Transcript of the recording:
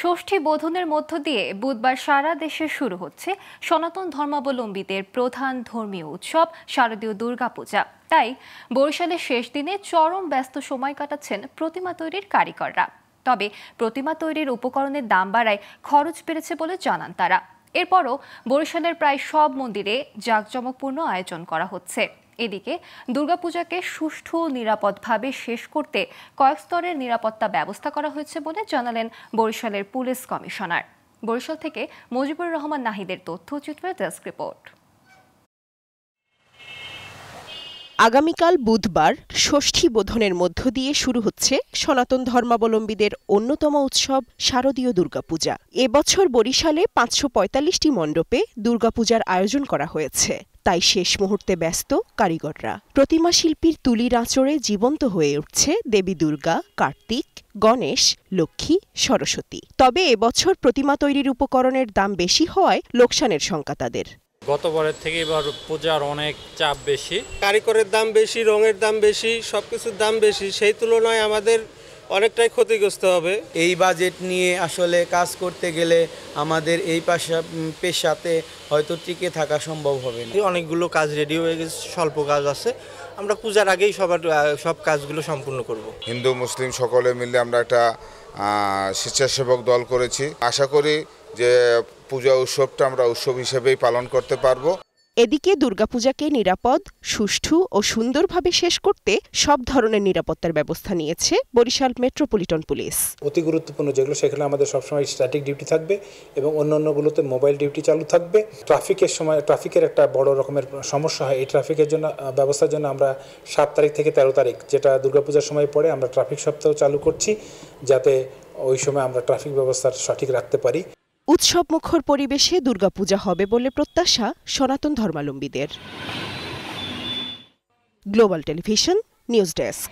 ষষ্ঠী বোধনের মধ্য দিয়ে বুধবার সারা দেশে শুরু হচ্ছে সনাতন ধর্মাবলম্বীদের প্রধান ধর্মীয় উৎসব শারদীয় দুর্গাপূজা। তাই বরিশালের শেষ দিনে চরম ব্যস্ত সময় কাটাচ্ছেন প্রতিমা তৈরির কারিগররা। তবে প্রতিমা তৈরির উপকরণের দাম বাড়ায় খরচ বেড়েছে বলে জানান তারা। এরপরও বরিশালের প্রায় সব মন্দিরে জাঁকজমকপূর্ণ আয়োজন করা হচ্ছে। এদিকে দুর্গাপূজাকে সুষ্ঠু নিরাপদভাবে শেষ করতে কয়েক স্তরের নিরাপত্তা ব্যবস্থা করা হয়েছে বলে জানালেন বরিশালের পুলিশ কমিশনার। বরিশাল থেকে মুজিবুর রহমান নাহিদের তথ্যচিত্রের ডেস্ক রিপোর্ট। আগামীকাল বুধবার ষষ্ঠী বোধনের মধ্য দিয়ে শুরু হচ্ছে সনাতন ধর্মাবলম্বীদের অন্যতম উৎসব শারদীয় দুর্গাপূজা। এবছর বরিশালে ৫৪৫টি মণ্ডপে দুর্গাপূজার আয়োজন করা হয়েছে। তাই শেষ মুহূর্তে ব্যস্ত কারিগররা। প্রতিমা শিল্পীর তুলির আঁচড়ে জীবন্ত হয়ে উঠছে দেবী দুর্গা, কার্তিক, গণেশ, লক্ষ্মী, সরস্বতী। তবে এবছর প্রতিমা তৈরির উপকরণের দাম বেশি হওয়ায় লোকসানের শঙ্কা তাদের। গতবারের থেকে এবার পূজার অনেক চাপ বেশি, কারিগরের দাম বেশি, রঙের দাম বেশি, সবকিছুর দাম বেশি। সেই তুলনায় আমাদের অনেকটাই ক্ষতিগ্রস্ত হবে। এই বাজেট নিয়ে আসলে কাজ করতে গেলে আমাদের এই পেশাতে হয়তো টিকে থাকা সম্ভব হবে না। অনেকগুলো কাজ রেডি হয়ে গেছে, স্বল্প কাজ আছে। আমরা পূজার আগেই সব কাজগুলো সম্পূর্ণ করব। হিন্দু মুসলিম সকলে মিলে আমরা একটা স্বেচ্ছাসেবক দল করেছি। আশা করি যে পূজা উৎসবটা আমরা উৎসব হিসেবেই পালন করতে পারবো। এদিকে দুর্গাপূজাকে নিরাপদ, সুষ্ঠু ও সুন্দরভাবে শেষ করতে সব ধরনের নিরাপত্তার ব্যবস্থা নিয়েছে বরিশাল মেট্রোপলিটন পুলিশ। অতি গুরুত্বপূর্ণ যেগুলো সেখানে আমাদের সবসময় স্ট্যাটিক ডিউটি থাকবে এবং অন্যান্যগুলোতে মোবাইল ডিউটি চালু থাকবে। ট্রাফিকের একটা বড় রকমের সমস্যা হয়। এই ট্রাফিকের জন্য ব্যবস্থার জন্য আমরা 7 তারিখ থেকে 13 তারিখ, যেটা দুর্গাপূজার সময় পরে, আমরা ট্রাফিক সপ্তাহ চালু করছি, যাতে ওই সময় আমরা ট্রাফিক ব্যবস্থা সঠিক রাখতে পারি। উৎসব মুখর পরিবেশে দুর্গাপূজা হবে বলে প্রত্যাশা সনাতন ধর্মাবলম্বীদের। Global television news desk.